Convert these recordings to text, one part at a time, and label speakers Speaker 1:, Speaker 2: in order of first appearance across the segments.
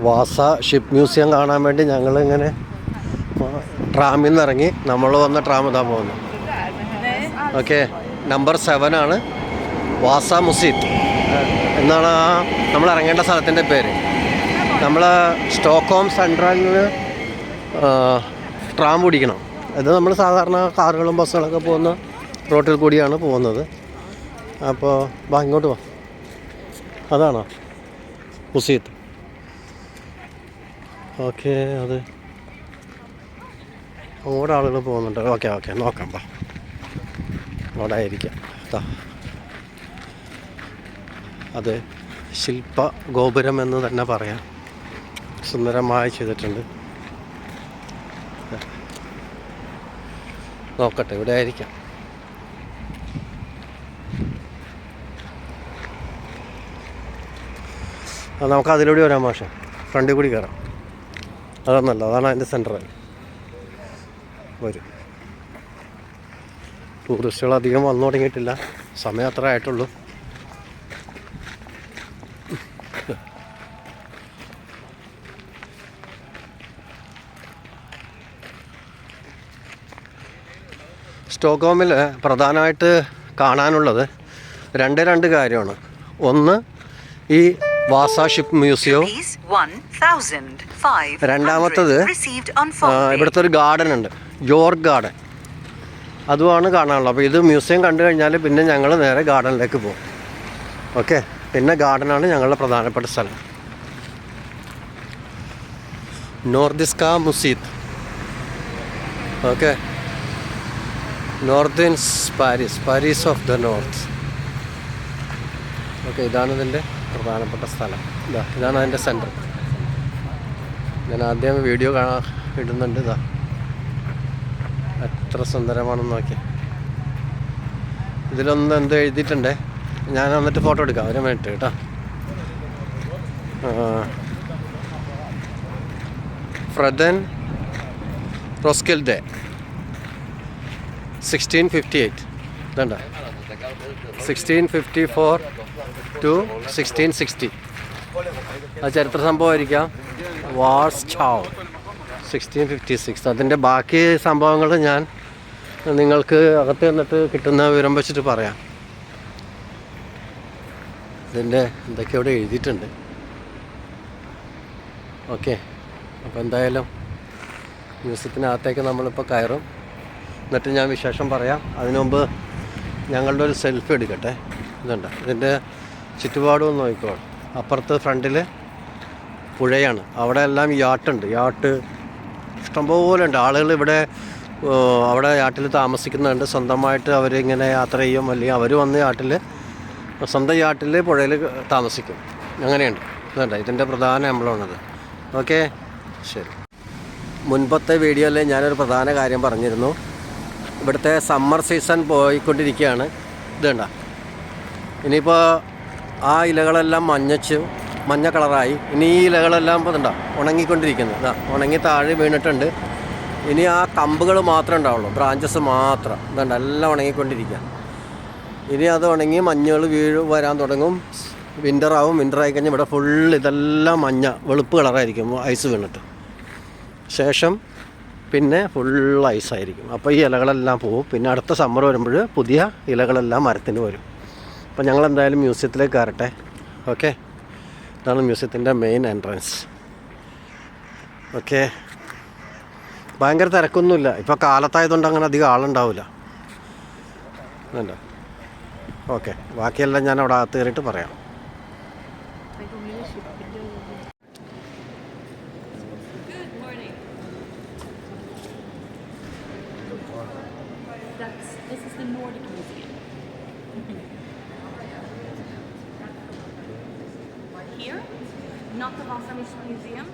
Speaker 1: വാസ ship museum കാണാൻ വേണ്ടി ഞങ്ങളിങ്ങനെ ട്രാമിൽ നിന്ന് ഇറങ്ങി. നമ്മൾ വന്ന ട്രാം ഇതാ പോകുന്നു. ഓക്കെ, നമ്പർ 7 ആണ് വാസ മുസീത്ത് എന്നാണ് നമ്മൾ ഇറങ്ങേണ്ട സ്ഥലത്തിൻ്റെ പേര്. നമ്മൾ സ്റ്റോക്ക്ഹോം സെൻട്രലിൽ നിന്ന് ട്രാം പിടിക്കണം. ഇത് നമ്മൾ സാധാരണ കാറുകളും ബസ്സുകളൊക്കെ പോകുന്ന റോട്ടിൽ കൂടിയാണ് പോകുന്നത്. അപ്പോൾ വാ, ഇങ്ങോട്ട് വാ. അതാണോ മുസീത്ത്? ഓക്കെ, അത് അങ്ങോട്ട് ആളുകൾ പോകുന്നുണ്ട്. ഓക്കെ ഓക്കെ, നോക്കാം. വാ, അവിടെ ആയിരിക്കാം. അത് ശില്പ ഗോപുരം എന്ന് തന്നെ പറയാം. സുന്ദരമായി ചെയ്തിട്ടുണ്ട്. നോക്കട്ടെ, ഇവിടെ ആയിരിക്കാം. നമുക്ക് അതിലൂടെ വരാം മാഷെ, ഫ്രണ്ടിൽ കൂടി കയറാം. അതാണല്ലോ, അതാണ് അതിൻ്റെ സെൻറ്റർ. വരും. ടൂറിസ്റ്റുകൾ അധികം വന്നു തുടങ്ങിയിട്ടില്ല, സമയം അത്ര ആയിട്ടുള്ളൂ. സ്റ്റോക്ക്ഹോമിൽ പ്രധാനമായിട്ട് കാണാനുള്ളത് രണ്ട് കാര്യമാണ്. ഒന്ന് ഈ വാസ ഷിപ്പ് മ്യൂസിയവും, രണ്ടാമത്തത് ഇവിടുത്തെ ഒരു ഗാർഡൻ ഉണ്ട്, യോർക്ക് ഗാർഡൻ. അതുമാണ് കാണാനുള്ളത്. അപ്പോൾ ഇത് മ്യൂസിയം കണ്ടു കഴിഞ്ഞാൽ പിന്നെ ഞങ്ങൾ നേരെ ഗാർഡനിലേക്ക് പോകും. ഓക്കെ, പിന്നെ ഗാർഡനാണ് ഞങ്ങളുടെ പ്രധാനപ്പെട്ട സ്ഥലം. Nordiska Museet. Okay, northerns Paris of the north. Okay, ഇതാണ് ഇതിൻ്റെ പ്രധാനപ്പെട്ട സ്ഥലം. ഇതാണ് അതിൻ്റെ സെൻറ്റർ. ഞാൻ ആദ്യം വീഡിയോ ഇടുന്നുണ്ട്. ഇതാ എത്ര സുന്ദരമാണെന്ന് നോക്കി. ഇതിലൊന്ന് എന്തോ എഴുതിയിട്ടുണ്ടേ, ഞാൻ വന്നിട്ട് ഫോട്ടോ എടുക്കാം. ഒരു മിനിറ്റ് കേട്ടോ. ഫ്രദൻ റോസ്കിൽഡെ 1658. ഇതുണ്ട 1654 to 1660. അത് ചരിത്ര സംഭവമായിരിക്കാം. വാർസ് ചാവ് 1656. അതിൻ്റെ ബാക്കി സംഭവങ്ങൾ ഞാൻ നിങ്ങൾക്ക് അകത്ത് നിന്നിട്ട് കിട്ടുന്ന വിവരം വെച്ചിട്ട് പറയാം. ഇതിൻ്റെ എന്തൊക്കെ ഇവിടെ എഴുതിയിട്ടുണ്ട്. ഓക്കെ, അപ്പോൾ എന്തായാലും മ്യൂസിയത്തിനകത്തേക്ക് നമ്മളിപ്പോൾ കയറും. എന്നിട്ട് ഞാൻ വിശേഷം പറയാം. അതിനു മുമ്പ് ഞങ്ങളുടെ ഒരു സെൽഫി എടുക്കട്ടെ. ഇതുണ്ട്, ഇതിൻ്റെ ചുറ്റുപാടും നോക്കിക്കോ. അപ്പുറത്ത് ഫ്രണ്ടിൽ പുഴയാണ്. അവിടെ എല്ലാം യാട്ടുണ്ട്. യാട്ട് ഇഷ്ടംപോലെ ഉണ്ട്. ആളുകൾ ഇവിടെ അവിടെ യാട്ടിൽ താമസിക്കുന്നുണ്ട്. സ്വന്തമായിട്ട് അവരിങ്ങനെ യാത്ര ചെയ്യും, അല്ലെങ്കിൽ അവർ വന്ന് യാട്ടിൽ സ്വന്തം യാട്ടിൽ പുഴയിൽ താമസിക്കും. അങ്ങനെയുണ്ട്. ഇതുണ്ട്, ഇതിൻ്റെ പ്രധാന എംബ്ലമാണത്. ഓക്കെ, ശരി. മുൻപത്തെ വീഡിയോയിൽ ഞാനൊരു പ്രധാന കാര്യം പറഞ്ഞിരുന്നു. ഇവിടുത്തെ സമ്മർ സീസൺ പോയിക്കൊണ്ടിരിക്കുകയാണ്. ഇതുണ്ട, ഇനിയിപ്പോൾ ആ ഇലകളെല്ലാം മഞ്ഞ കളറായി. ഇനി ഈ ഇലകളെല്ലാം ഇതുണ്ട ഉണങ്ങിക്കൊണ്ടിരിക്കുന്നത്. ഇതാ ഉണങ്ങി താഴെ വീണിട്ടുണ്ട്. ഇനി ആ കമ്പുകൾ മാത്രമേ ഉണ്ടാവുള്ളൂ, ബ്രാഞ്ചസ് മാത്രം. ഇതുണ്ട്, എല്ലാം ഉണങ്ങിക്കൊണ്ടിരിക്കുക. ഇനി അത് ഉണങ്ങി മഞ്ഞുകൾ വരാൻ തുടങ്ങും. വിൻ്ററാവും. വിൻ്ററായി കഴിഞ്ഞാൽ ഇവിടെ ഫുള്ള് ഇതെല്ലാം വെളുപ്പ് കളറായിരിക്കും ഐസ് വീണിട്ട്. ശേഷം പിന്നെ ഫുൾ ഐസായിരിക്കും. അപ്പോൾ ഈ ഇലകളെല്ലാം പോവും. പിന്നെ അടുത്ത സമ്മർ വരുമ്പോൾ പുതിയ ഇലകളെല്ലാം മരത്തിന് വരും. അപ്പോൾ ഞങ്ങളെന്തായാലും മ്യൂസിയത്തിലേക്ക് കയറട്ടെ. ഓക്കെ, ഇതാണ് മ്യൂസിയത്തിൻ്റെ മെയിൻ എൻട്രൻസ്. ഓക്കെ, ഭയങ്കര തിരക്കൊന്നുമില്ല. ഇപ്പോൾ കാലത്തായതുകൊണ്ട് അങ്ങനെ അധികം ആളുണ്ടാവില്ല. വേണ്ട. ഓക്കെ, ബാക്കിയെല്ലാം ഞാൻ അവിടെ അകത്ത് കയറിയിട്ട് പറയാം.
Speaker 2: This is the Nordic Museum. Here, not the Vasa Museum.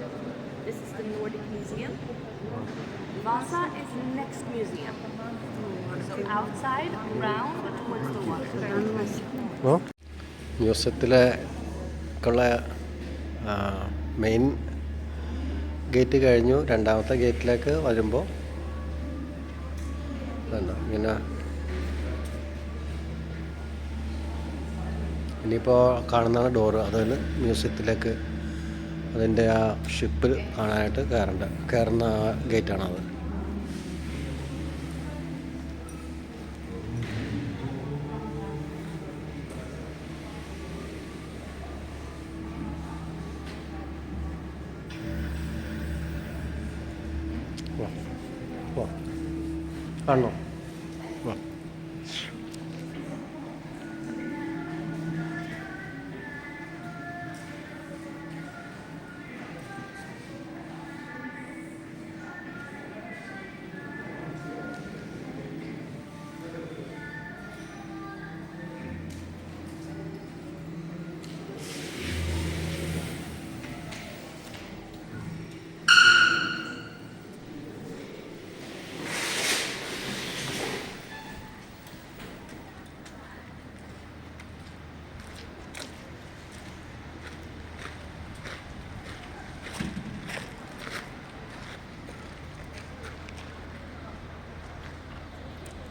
Speaker 2: This is the Nordic Museum. Vasa is the next museum. So outside, round towards the water.
Speaker 1: മ്യൂസിയത്തിലെ മെയിൻ ഗേറ്റ് കഴിഞ്ഞു. രണ്ടാമത്തെ ഗേറ്റിലേക്ക് വരുമ്പോൾ ഇങ്ങനെ ഇനിയിപ്പോൾ കാണുന്നതാണ് ഡോറ്. അതിൽ മ്യൂസിയത്തിലേക്ക് അതിൻ്റെ ആ ഷിപ്പ് കാണാനായിട്ട് കയറുന്ന ഗേറ്റാണത്. കാണണോ? വാ.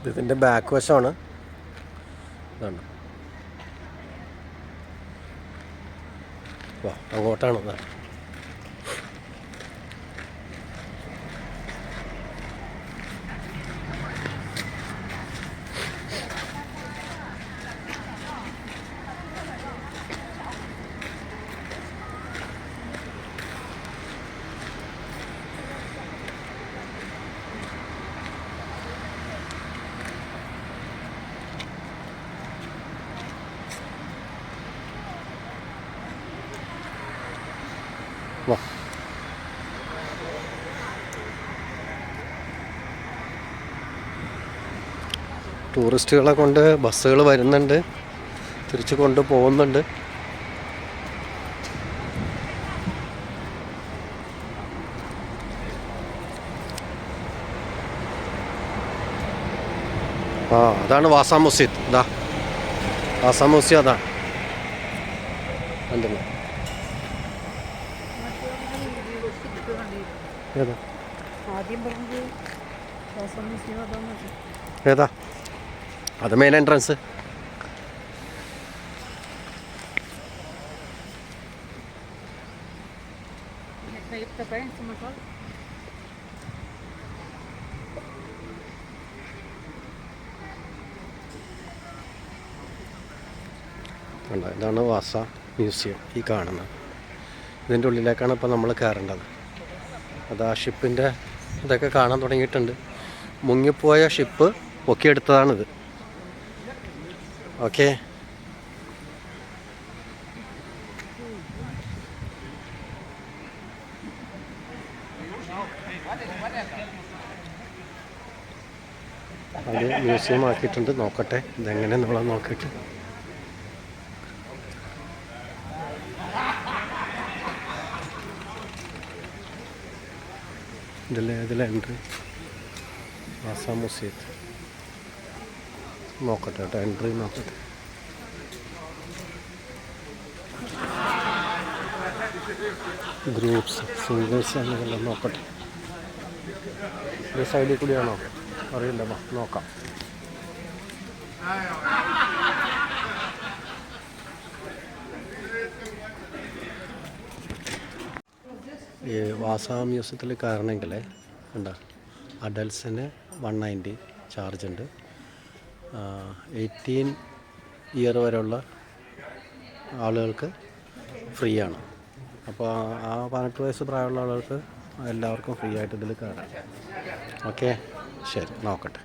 Speaker 1: ഇതിൻ്റെ ബാക്ക് വശമാണ്. ഇതാണ്. വാ, അങ്ങോട്ടാണ്. വാ. ടൂറിസ്റ്റുകളെ കൊണ്ട് ബസ്സുകൾ വരുന്നുണ്ട്, തിരിച്ചു കൊണ്ട് പോകുന്നുണ്ട്. അതാണ് വാസ മസ്ജിദ്. ഇതാ വാസ മസ്ജിദ്, അതാണ് കണ്ടല്ലോ. ഏതാ അത്? Main entrance. ഇതാണ് വാസ മ്യൂസിയം ഈ കാണുന്നത്. ഇതിൻ്റെ ഉള്ളിലേക്കാണ് ഇപ്പോൾ നമ്മൾ കയറേണ്ടത്. അത് ആ ഷിപ്പിൻ്റെ ഇതൊക്കെ കാണാൻ തുടങ്ങിയിട്ടുണ്ട്. മുങ്ങിപ്പോയ ഷിപ്പ് പൊക്കിയെടുത്തതാണിത്. ഓക്കെ. അത് മ്യൂസിയം ആക്കിയിട്ടുണ്ട്. നോക്കട്ടെ ഇതെങ്ങനെ നമ്മളത് നോക്കിയിട്ട്. ഇതിലെ എൻട്രി വാസ മസ്ജിദ്. നോക്കട്ടെ കേട്ടോ, എൻട്രി നോക്കട്ടെ. ഗ്രൂപ്പ്സ്, സിംഗിൾസ് എന്നെല്ലാം നോക്കട്ടെ. ഈ സൈഡിൽ കൂടിയാണോ അറിയില്ല, നോക്കാം. ഈ വാസ മ്യൂസിയത്തിൽ കയറണമെങ്കിൽ എന്താ അഡൽട്ട്സിന് 190 ചാർജ് ഉണ്ട്. 18 ഇയർ വരെയുള്ള ആളുകൾക്ക് ഫ്രീ ആണ്. അപ്പോൾ ആ 18 വയസ്സ് പ്രായമുള്ള ആളുകൾക്ക് എല്ലാവർക്കും ഫ്രീ ആയിട്ട് ഇതിൽ കയറാം. ഓക്കെ, ശരി, നോക്കട്ടെ.